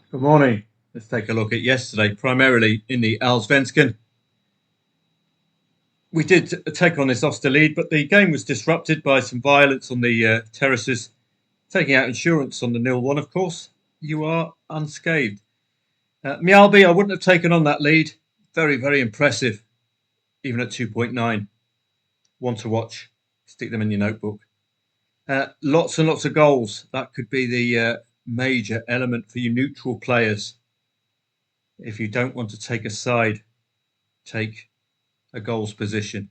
Good morning. Let's take a look at yesterday, primarily in the Allsvenskan. We did take on this Oster lead, but the game was disrupted by some violence on the terraces. Taking out insurance on the 0-1, of course. You are unscathed. Mjällby, I wouldn't have taken on that lead. Very, very impressive, even at 2.9. One to watch. Stick them in your notebook. Lots and lots of goals. That could be the major element for you neutral players. If you don't want to take a side, take a goals position.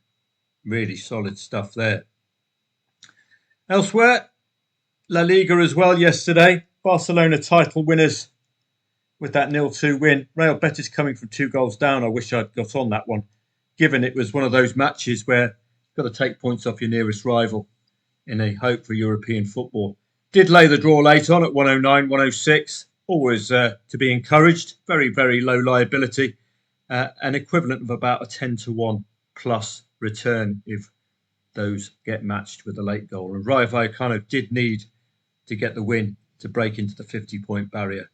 Really solid stuff there. Elsewhere, La Liga as well yesterday. Barcelona title winners with that 0-2 win. Real Betis coming from 2 goals down. I wish I'd got on that one, given it was one of those matches where you've got to take points off your nearest rival in a hope for European football. Did lay the draw late on at 109, 106. Always to be encouraged. Very, very low liability. An equivalent of about a 10-1 plus return if those get matched with a late goal. And Rayo Vallecano did need to get the win to break into the 50-point barrier.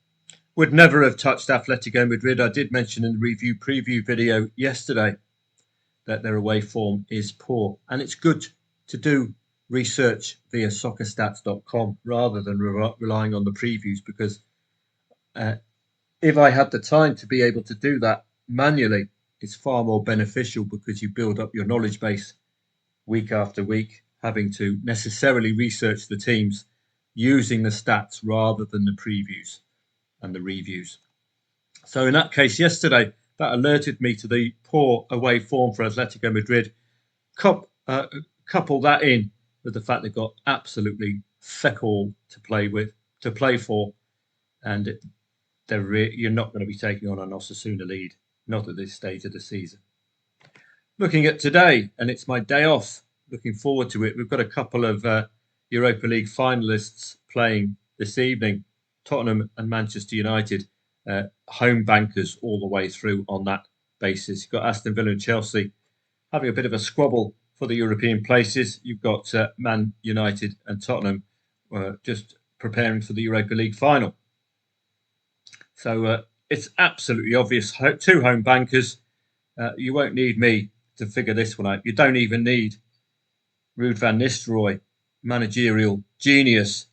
Would never have touched Atletico Madrid. I did mention in the review preview video yesterday that their away form is poor. And it's good to do research via soccerstats.com rather than relying on the previews, because if I had the time to be able to do that manually, it's far more beneficial because you build up your knowledge base week after week, having to necessarily research the teams using the stats rather than the previews and the reviews. So in that case, yesterday, that alerted me to the poor away form for Atletico Madrid. Couple that in with the fact they've got absolutely feck all to play for, and you're not going to be taking on an Osasuna lead, not at this stage of the season. Looking at today, and it's my day off, looking forward to it. We've got a couple of Europa League finalists playing this evening, Tottenham and Manchester United, home bankers all the way through on that basis. You've got Aston Villa and Chelsea having a bit of a squabble for the European places. You've got Man United and Tottenham just preparing for the Europa League Final. So it's absolutely obvious. 2 home bankers. You won't need me to figure this one out. You don't even need Ruud van Nistelrooy, managerial genius,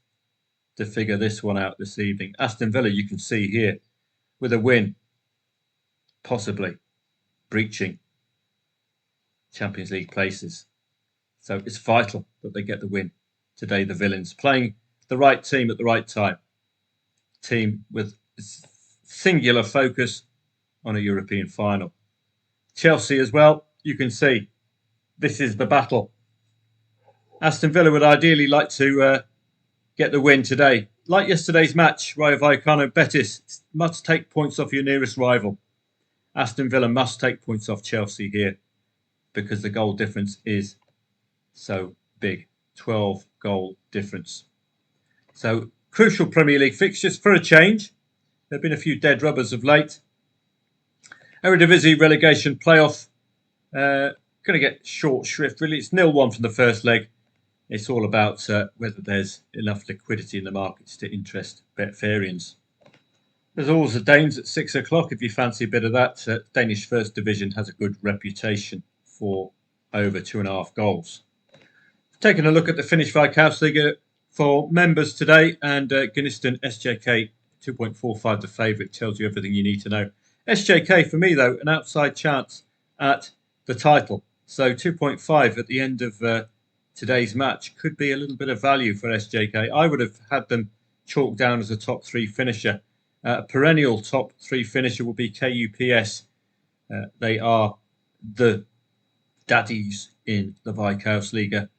to figure this one out this evening. Aston Villa, you can see here, with a win, possibly breaching Champions League places. So it's vital that they get the win today, the Villains. Playing the right team at the right time. Team with singular focus on a European final. Chelsea as well, you can see this is the battle. Aston Villa would ideally like to get the win today. Like yesterday's match, Rayo Vallecano Betis must take points off your nearest rival. Aston Villa must take points off Chelsea here because the goal difference is so big. 12 goal difference. So crucial Premier League fixtures for a change. There have been a few dead rubbers of late. Eredivisie relegation playoff. Going to get short shrift, really. It's 0-1 from the first leg. It's all about whether there's enough liquidity in the markets to interest Betfarians. There's always the Danes at 6 o'clock if you fancy a bit of that. Danish First Division has a good reputation for over 2.5 goals. Taking a look at the Finnish Veikkausliiga for members today, and Guniston SJK 2.45 the favourite, tells you everything you need to know. SJK for me though, an outside chance at the title. So 2.5 at the end of today's match could be a little bit of value for SJK. I would have had them chalked down as a top 3 finisher. Perennial top 3 finisher will be KUPS. They are the daddies in the Veikkausliiga.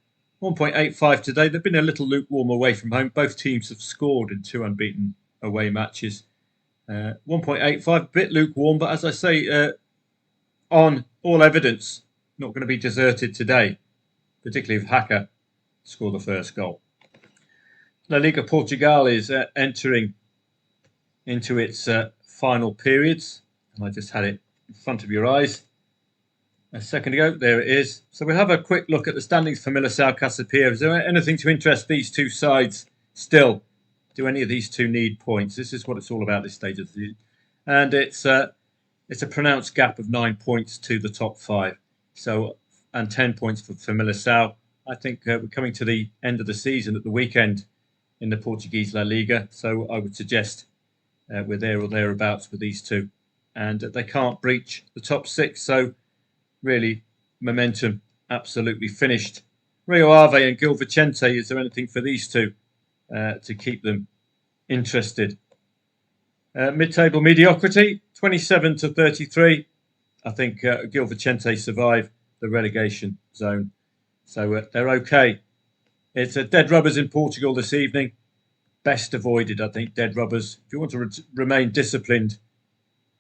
1.85 today. They've been a little lukewarm away from home. Both teams have scored in 2 unbeaten away matches. 1.85, a bit lukewarm, but as I say, on all evidence, not going to be deserted today, particularly if Haka score the first goal. La Liga Portugal is entering into its final periods, and I just had it in front of your eyes a second ago. There it is. So we'll have a quick look at the standings for Milassau Casapia. Is there anything to interest these two sides still? Do any of these two need points? This is what it's all about this stage of the season. And it's a pronounced gap of 9 points to the top 5. So, and 10 points for Famalicão. I think we're coming to the end of the season at the weekend in the Portuguese La Liga. So I would suggest we're there or thereabouts with these two. And they can't breach the top 6. So really, momentum absolutely finished. Rio Ave and Gil Vicente, is there anything for these two to keep them interested? Mid-table mediocrity, 27 to 33. I think Gil Vicente survive the relegation zone. So they're okay. It's dead rubbers in Portugal this evening. Best avoided, I think, dead rubbers. If you want to remain disciplined,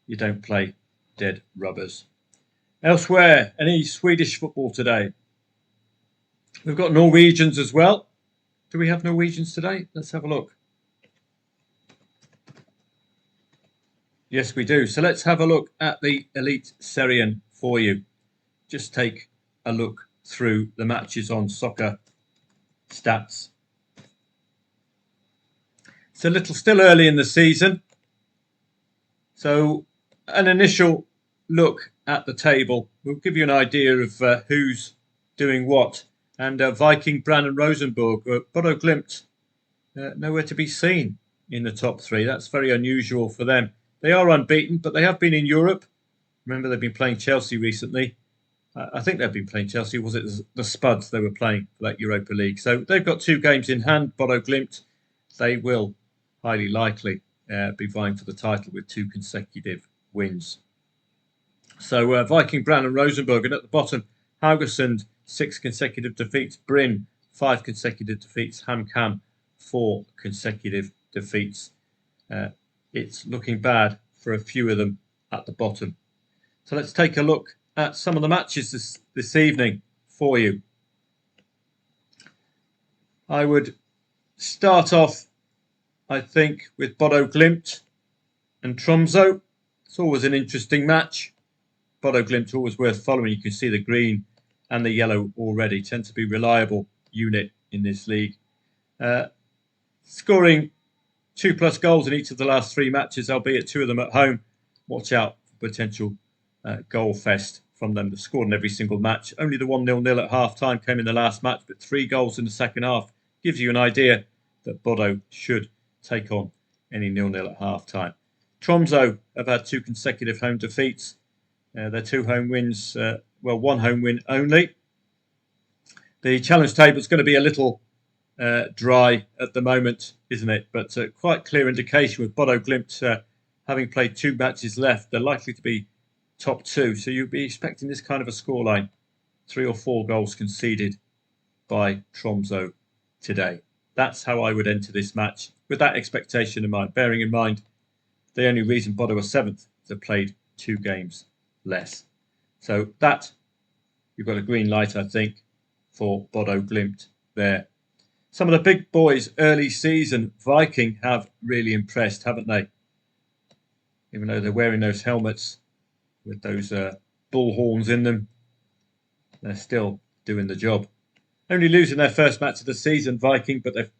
you don't play dead rubbers. Elsewhere, any Swedish football today? We've got Norwegians as well. Do we have Norwegians today? Let's have a look. Yes, we do. So let's have a look at the Elite Serien for you. Just take a look through the matches on Soccer Stats. It's a little still early in the season. So an initial look at the table will give you an idea of who's doing what. And Viking, Brann and Rosenborg, Bodo Glimt, nowhere to be seen in the top 3. That's very unusual for them. They are unbeaten, but they have been in Europe. Remember, they've been playing Chelsea recently. I think they've been playing Chelsea. Was it the Spuds they were playing for that Europa League? So they've got 2 games in hand, Bodo Glimt. They will highly likely be vying for the title with 2 consecutive wins. So Viking, Brann and Rosenborg. And at the bottom, Haugesund, 6 consecutive defeats. Bryn, 5 consecutive defeats. HamKam, 4 consecutive defeats. It's looking bad for a few of them at the bottom. So let's take a look at some of the matches this evening for you. I would start off, I think, with Bodo Glimt and Tromsø. It's always an interesting match. Bodo Glimt always worth following. You can see the green and the yellow already. Tend to be reliable unit in this league. Scoring 2+ goals in each of the last 3 matches, albeit 2 of them at home. Watch out for potential goal fest from them. They've scored in every single match. Only the 1-0 at half-time came in the last match, but 3 goals in the second half gives you an idea that Bodo should take on any 0-0 at half-time. Tromsø have had 2 consecutive home defeats. Their 2 home wins, 1 home win only. The challenge table is going to be a little dry at the moment, isn't it? But quite clear indication with Bodo Glimt having played 2 matches left. They're likely to be top 2. So you'll be expecting this kind of a scoreline. 3 or 4 goals conceded by Tromsø today. That's how I would enter this match with that expectation in mind. Bearing in mind, the only reason Bodo are 7th is they played 2 games less. So that, you've got a green light, I think, for Bodo Glimt there. Some of the big boys early season, Viking, have really impressed, haven't they? Even though they're wearing those helmets with those bull horns in them, they're still doing the job. Only losing their first match of the season, Viking, but they've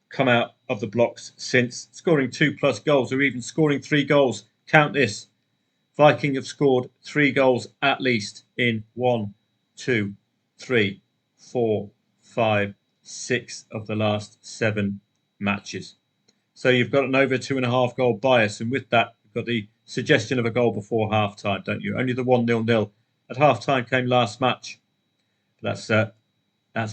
come out of the blocks since, scoring 2+ goals, or even scoring 3 goals. Count this. Viking have scored 3 goals at least in 1, 2, 3, 4, 5, 6 of the last 7 matches. So you've got an over 2.5 goal bias, and with that, you've got the suggestion of a goal before half-time, don't you? Only the 1-0 at half-time came last match. That's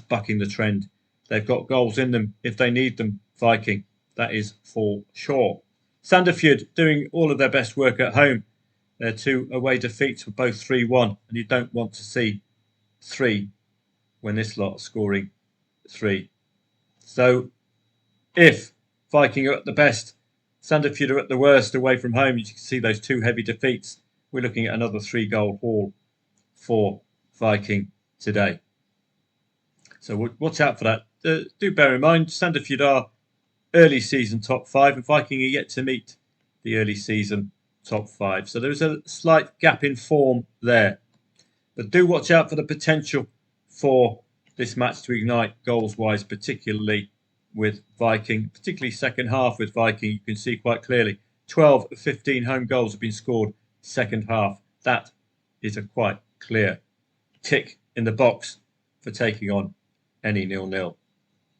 bucking the trend. They've got goals in them if they need them, Viking. That is for sure. Sandefjord doing all of their best work at home. Their 2 away defeats were both 3-1, and you don't want to see 3 when this lot are scoring 3. So if Viking are at the best, Sandefjord are at the worst away from home, you can see those 2 heavy defeats. We're looking at another 3-goal haul for Viking today. So watch out for that. Do bear in mind, Sandefjord are early season top 5, and Viking are yet to meet the early season top 5. So there's a slight gap in form there. But do watch out for the potential for this match to ignite goals-wise, particularly with Viking, particularly second half with Viking. You can see quite clearly 12 of 15 home goals have been scored second half. That is a quite clear tick in the box for taking on any 0-0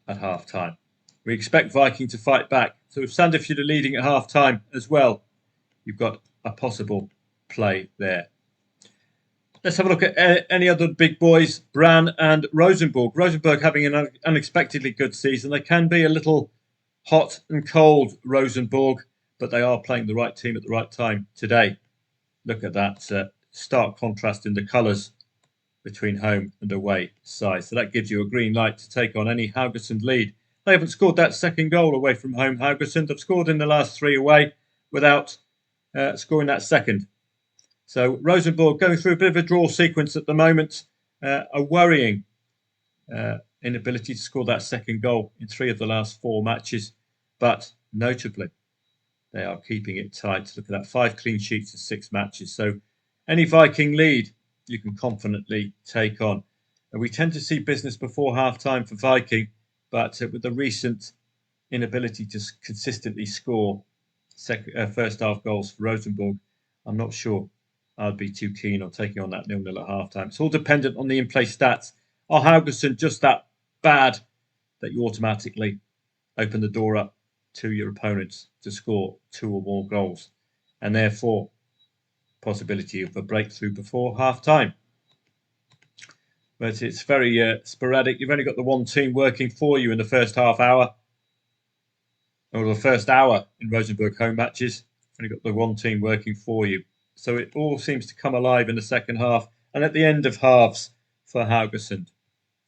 at half time. We expect Viking to fight back. So if Sandefjord are leading at half time as well, you've got a possible play there. Let's have a look at any other big boys, Brann and Rosenborg. Rosenborg having an unexpectedly good season. They can be a little hot and cold, Rosenborg, but they are playing the right team at the right time today. Look at that stark contrast in the colours between home and away side. So that gives you a green light to take on any Haugesund lead. They haven't scored that second goal away from home, Haugesund. They've scored in the last 3 away without scoring that second. So Rosenborg going through a bit of a draw sequence at the moment. A worrying inability to score that second goal in 3 of the last 4 matches. But notably, they are keeping it tight. Look at that, 5 clean sheets in 6 matches. So any Viking lead you can confidently take on. And we tend to see business before half-time for Viking, but with the recent inability to consistently score first half goals for Rosenborg, I'm not sure I'd be too keen on taking on that 0-0 at half-time. It's all dependent on the in-play stats. Are Haugesund just that bad that you automatically open the door up to your opponents to score 2 or more goals? And therefore, possibility of a breakthrough before half-time. But it's very sporadic. You've only got the one team working for you in the first half hour, or the first hour in Rosenborg home matches. You've only got the one team working for you. So it all seems to come alive in the second half and at the end of halves for Haugesund,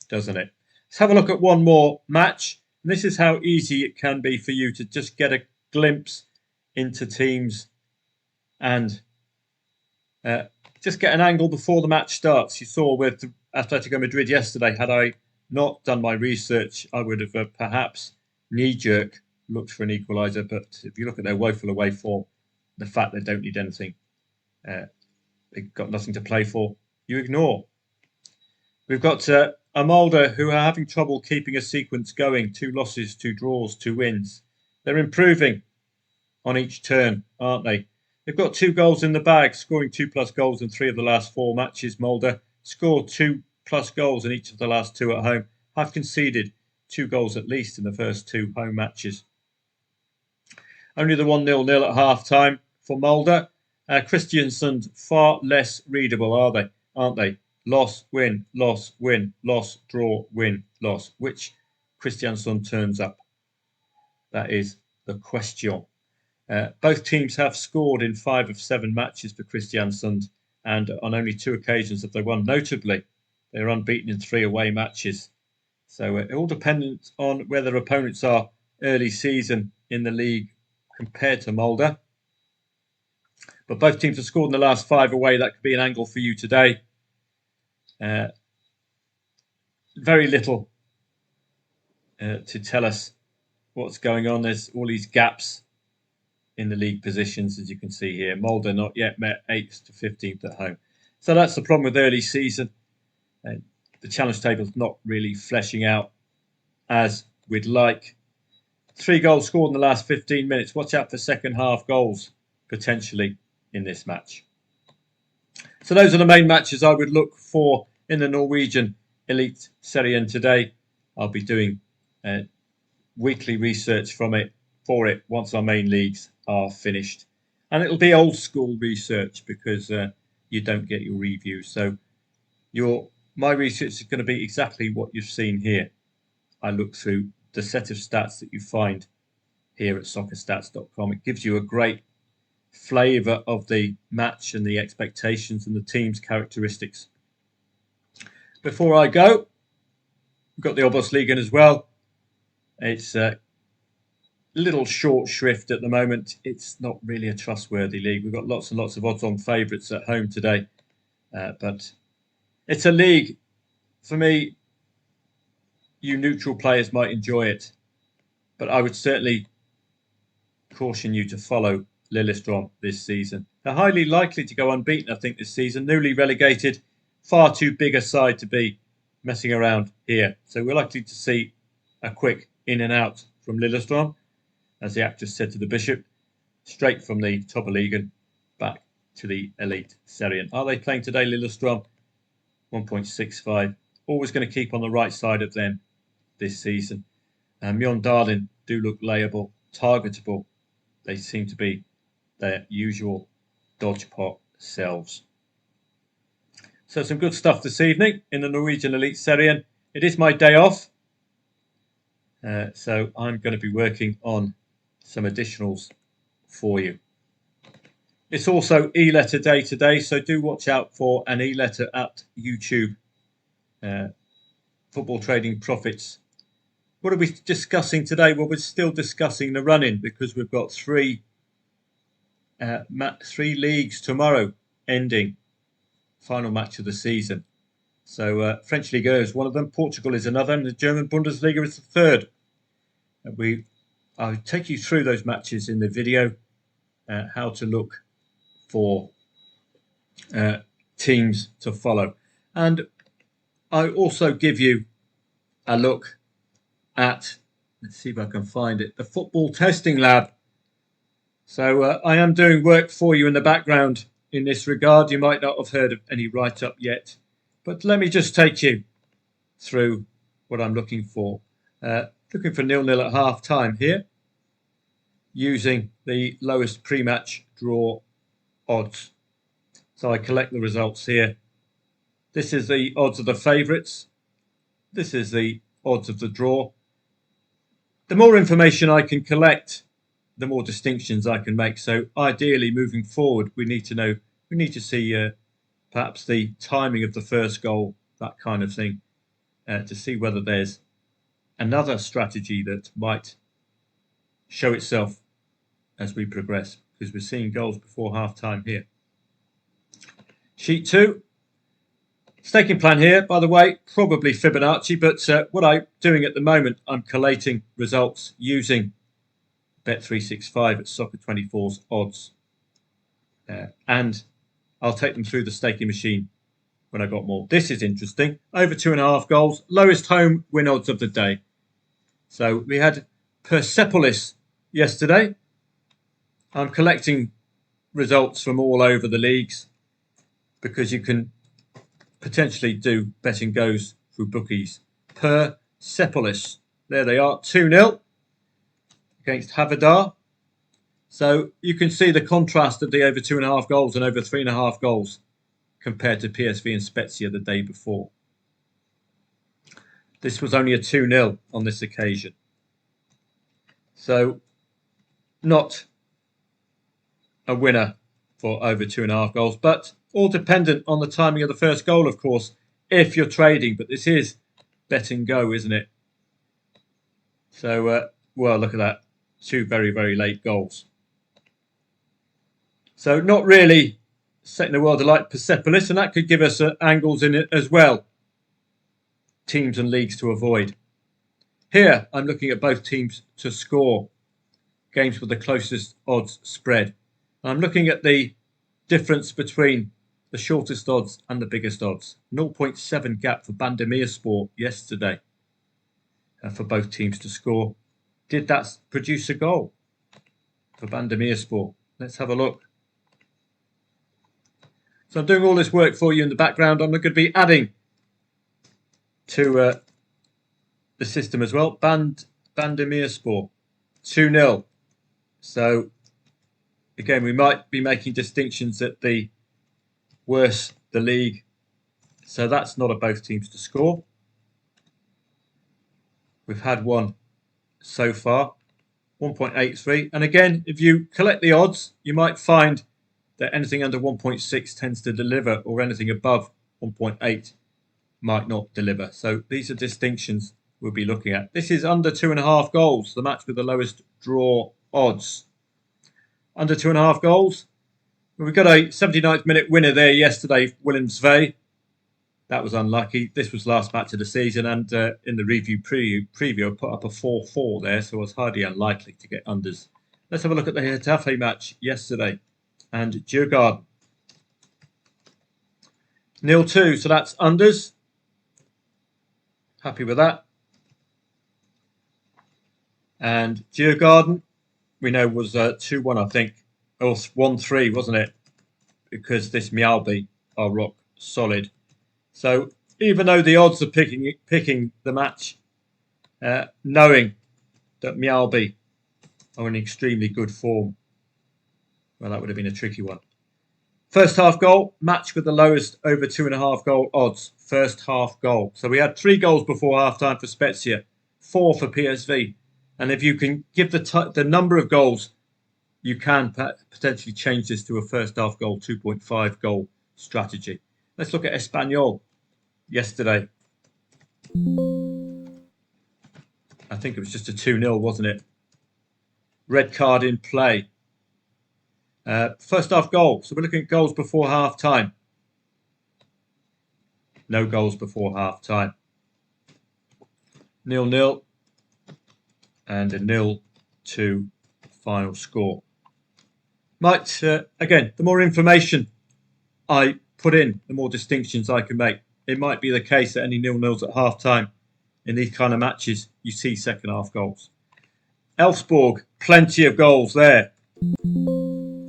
doesn't it? Let's have a look at one more match. And this is how easy it can be for you to just get a glimpse into teams and just get an angle before the match starts. You saw with Atletico Madrid yesterday, had I not done my research, I would have perhaps knee-jerk looked for an equaliser. But if you look at their woeful away form, the fact they don't need anything, they've got nothing to play for, you ignore. We've got Amalda, who are having trouble keeping a sequence going. 2 losses, 2 draws, 2 wins. They're improving on each turn, aren't they? They've got 2 goals in the bag, scoring 2+ goals in 3 of the last 4 matches. Mulder scored 2+ goals in each of the last 2 at home. Have conceded 2 goals at least in the first 2 home matches. Only the 1-0 at half-time for Mulder. Christiansund, far less readable, aren't they? Loss, win, loss, win, loss, draw, win, loss. Which Christiansund turns up? That is the question. Both teams have scored in 5 of 7 matches for Kristiansund, and on only 2 occasions have they won. Notably, they're unbeaten in 3 away matches. So it all depends on whether opponents are early season in the league compared to Mulder. But both teams have scored in the last 5 away. That could be an angle for you today. Very little to tell us what's going on. There's all these gaps in the league positions, as you can see here. Mulder not yet met 8th to 15th at home. So that's the problem with early season. The challenge table's not really fleshing out as we'd like. 3 goals scored in the last 15 minutes. Watch out for second half goals, potentially, in this match. So those are the main matches I would look for in the Norwegian Elite Serie today. I'll be doing weekly research for it once our main leagues are finished. And it'll be old school research because you don't get your reviews. So my research is going to be exactly what you've seen here. I look through the set of stats that you find here at soccerstats.com. It gives you a great flavour of the match and the expectations and the team's characteristics. Before I go, we've got the Obos-ligaen as well. It's little short shrift at the moment. It's not really a trustworthy league. We've got lots and lots of odds-on favourites at home today. But it's a league, for me, you neutral players might enjoy it. But I would certainly caution you to follow Lillestrøm this season. They're highly likely to go unbeaten, I think, this season. Newly relegated, far too big a side to be messing around here. So we're likely to see a quick in and out from Lillestrøm, as the actress said to the bishop, straight from the Europa League and back to the Elite Serie. Are they playing today, Lillestrøm? 1.65. Always going to keep on the right side of them this season. Mjøndalen do look layable, targetable. They seem to be their usual dodgepot selves. So some good stuff this evening in the Norwegian Elite Serie. It is my day off, so I'm going to be working on some additionals for you. It's also eletter day today, so do watch out for an eletter at YouTube. Football trading profits. What are we discussing today? Well, we're still discussing the run-in because we've got three leagues tomorrow ending. Final match of the season. So French Ligue 1 is one of them, Portugal is another, and the German Bundesliga is the third. I'll take you through those matches in the video, how to look for teams to follow. And I also give you a look at, let's see if I can find it, the Football Testing Lab. So I am doing work for you in the background in this regard. You might not have heard of any write-up yet, but let me just take you through what I'm looking for. Looking for 0-0 at half-time here, using the lowest pre-match draw odds. So I collect the results here. This is the odds of the favourites. This is the odds of the draw. The more information I can collect, the more distinctions I can make. So ideally, moving forward, we need to see perhaps the timing of the first goal, that kind of thing, to see whether there's another strategy that might show itself as we progress, because we're seeing goals before half-time here. Sheet 2. Staking plan here, by the way, probably Fibonacci, but what I'm doing at the moment, I'm collating results using Bet365 at Soccer24's odds. And I'll take them through the staking machine when I got more. This is interesting. Over 2.5 goals, lowest home win odds of the day. So we had Persepolis yesterday. I'm collecting results from all over the leagues because you can potentially do betting goes through bookies. Persepolis, there they are, 2-0 against Havadar. So you can see the contrast of the over 2.5 goals and over 3.5 goals compared to PSV and Spezia the day before. This was only a 2-0 on this occasion. So not a winner for over 2.5 goals, but all dependent on the timing of the first goal, of course, if you're trading. But this is bet and go, isn't it? So, well, look at that. 2 very, very late goals. So not really setting the world alight, Persepolis, and that could give us angles in it as well. Teams and leagues to avoid. Here, I'm looking at both teams to score. Games with the closest odds spread. I'm looking at the difference between the shortest odds and the biggest odds. 0.7 gap for Bandemirspor yesterday for both teams to score. Did that produce a goal for Bandemirspor? Let's have a look. So I'm doing all this work for you in the background. I'm going to be adding to the system as well. Bandemirspor, 2-0. So again, we might be making distinctions at the worse the league. So that's not a both teams to score. We've had one so far, 1.83. And again, if you collect the odds, you might find that anything under 1.6 tends to deliver, or anything above 1.8 might not deliver. So these are distinctions we'll be looking at. This is under 2.5 goals, the match with the lowest draw odds. Under 2.5 goals. We got a 79th minute winner there yesterday, Willem Zvee. That was unlucky. This was last match of the season, and in the review preview, I put up a 4-4 there, so it was hardly unlikely to get unders. Let's have a look at the Getafe match yesterday and Djurgården. 0-2, so that's unders. Happy with that. And Djurgården, we know, was 2-1, I think, or 1-3, wasn't it? Because this Mjällby are rock solid. So even though the odds are picking the match, knowing that Mjällby are in extremely good form, well, that would have been a tricky one. First half goal, match with the lowest over 2.5 goal odds. First half goal. So we had 3 goals before half time for Spezia, 4 for PSV. And if you can give the number of goals, you can potentially change this to a first half goal, 2.5 goal strategy. Let's look at Espanyol yesterday. I think it was just a 2-0, wasn't it? Red card in play. First half goal. So we're looking at goals before half time. No goals before half time. 0-0 and a 0-2 final score. Might, again, the more information I put in, the more distinctions I can make. It might be the case that any 0-0s at half time in these kind of matches, you see second half goals. Elfsborg, plenty of goals there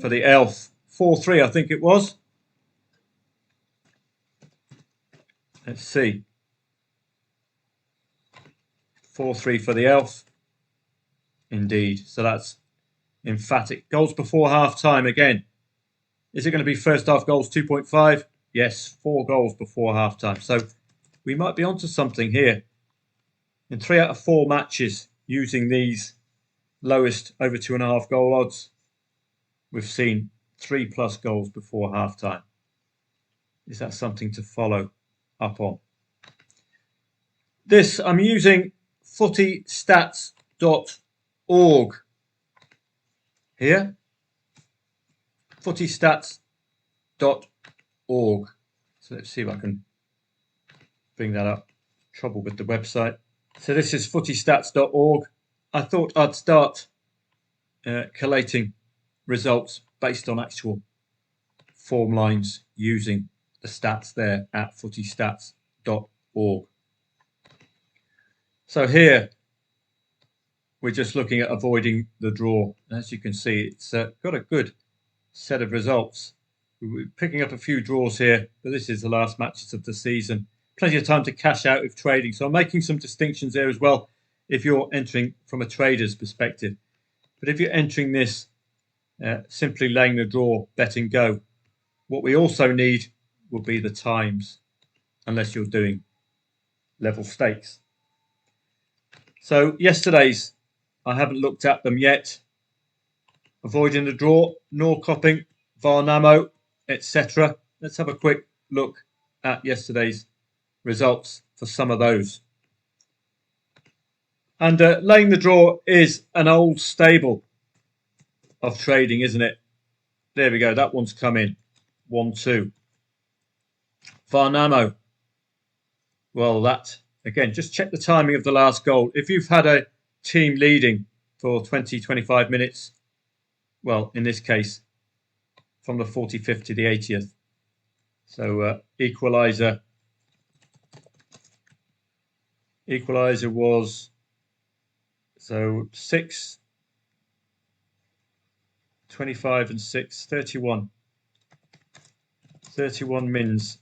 for the Elf. 4-3, I think it was. Let's see. 4-3 for the Elf. Indeed. So that's emphatic. Goals before half time again. Is it going to be first half goals 2.5? Yes, 4 goals before half time. So we might be onto something here. In 3 out of 4 matches using these lowest over 2.5 goal odds, we've seen 3+ goals before half time. Is that something to follow up on? This, I'm using footystats.org here. footystats.org. So let's see if I can bring that up. Trouble with the website. So this is footystats.org. I thought I'd start collating results based on actual form lines using the stats there at footystats.org. So here we're just looking at avoiding the draw. As you can see, it's got a good set of results. We're picking up a few draws here, but this is the last matches of the season. Plenty of time to cash out if trading. So I'm making some distinctions there as well if you're entering from a trader's perspective. But if you're entering this simply laying the draw, bet and go, what we also need will be the times, unless you're doing level stakes. So yesterday's, I haven't looked at them yet. Avoiding the draw, Norrköping, Varnamo, etc. Let's have a quick look at yesterday's results for some of those. And laying the draw is an old stable of trading, isn't it? There we go. That one's come in. 1-2. Varnamo. Well, that, again, just check the timing of the last goal. If you've had a team leading for 20, 25 minutes, well, in this case, from the 45th to the 80th. So equaliser was, so 6, 25 and 6, 31. 31 mins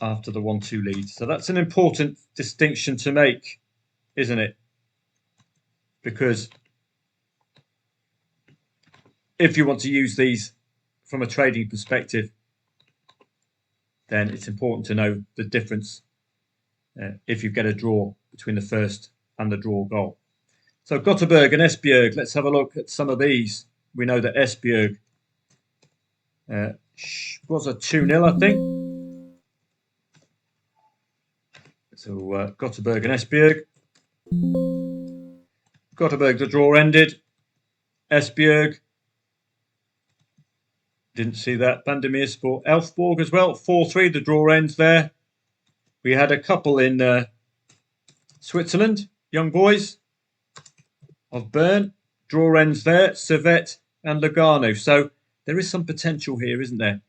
after the 1-2 lead. So that's an important distinction to make, isn't it? Because if you want to use these from a trading perspective, then it's important to know the difference if you get a draw between the first and the draw goal. So Gothenburg and Esbjerg, let's have a look at some of these. We know that Esbjerg was a 2-0, I think. So Gothenburg and Esbjerg. Gothenburg, the draw ended. Esbjerg, didn't see that. Bandemirspor, Elfsborg as well. 4-3, the draw ends there. We had a couple in Switzerland, young boys of Bern. Draw ends there. Servette and Lugano. So there is some potential here, isn't there?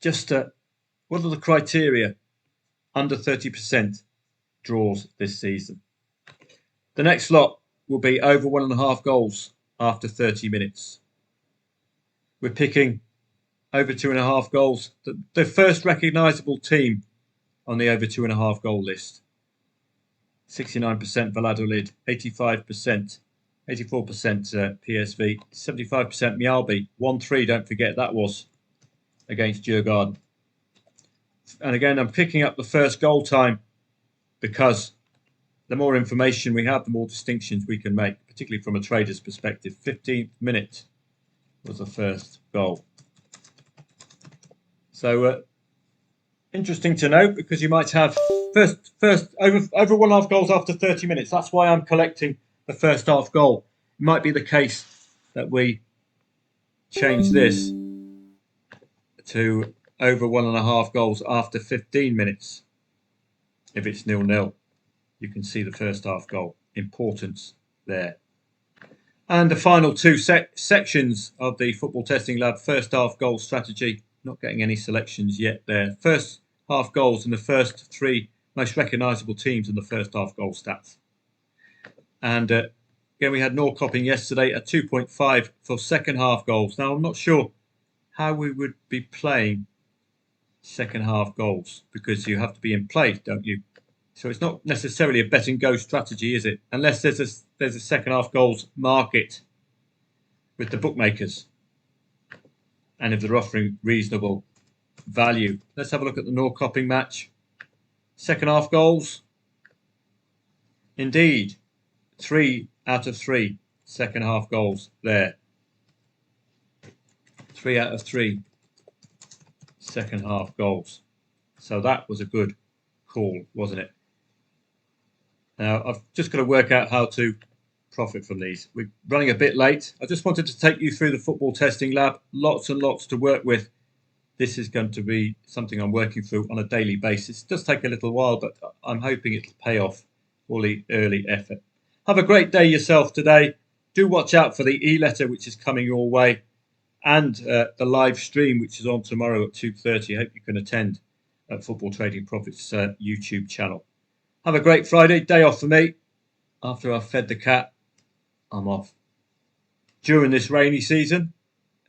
Just what are the criteria? Under 30% draws this season. The next lot will be over 1.5 goals after 30 minutes. We're picking over 2.5 goals. The first recognisable team on the over 2.5 goal list. 69% Valladolid, 85%, 84% PSV, 75% Mjällby. 1-3, don't forget that was against Djurgården. And again, I'm picking up the first goal time because the more information we have, the more distinctions we can make, particularly from a trader's perspective. 15th minute was the first goal. So interesting to note, because you might have first over 1.5 goals after 30 minutes. That's why I'm collecting the first half goal. It might be the case that we change this to over 1.5 goals after 15 minutes. If it's 0-0, you can see the first half goal. Importance there. And the final two sections of the Football Testing Lab first half goal strategy. Not getting any selections yet there. First half goals in the first three most recognisable teams in the first half goal stats. And again, we had Norrköping yesterday at 2.5 for second half goals. Now, I'm not sure how we would be playing second half goals, because you have to be in play, don't you? So it's not necessarily a bet and go strategy, is it? Unless there's a second half goals market with the bookmakers, and if they're offering reasonable value. Let's have a look at the Norrköping match. Second half goals. Indeed, 3 out of 3 second half goals there. 3 out of 3 second half goals. So that was a good call, wasn't it? Now, I've just got to work out how to profit from these. We're running a bit late. I just wanted to take you through the Football Testing Lab. Lots and lots to work with. This is going to be something I'm working through on a daily basis. It does take a little while, but I'm hoping it'll pay off all the early effort. Have a great day yourself today. Do watch out for the e-letter, which is coming your way, and the live stream, which is on tomorrow at 2:30. I hope you can attend at Football Trading Profits YouTube channel. Have a great Friday. Day off for me. After I've fed the cat, I'm off. During this rainy season,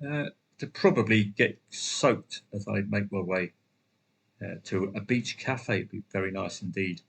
to probably get soaked as I make my way to a beach cafe. It'd be very nice indeed.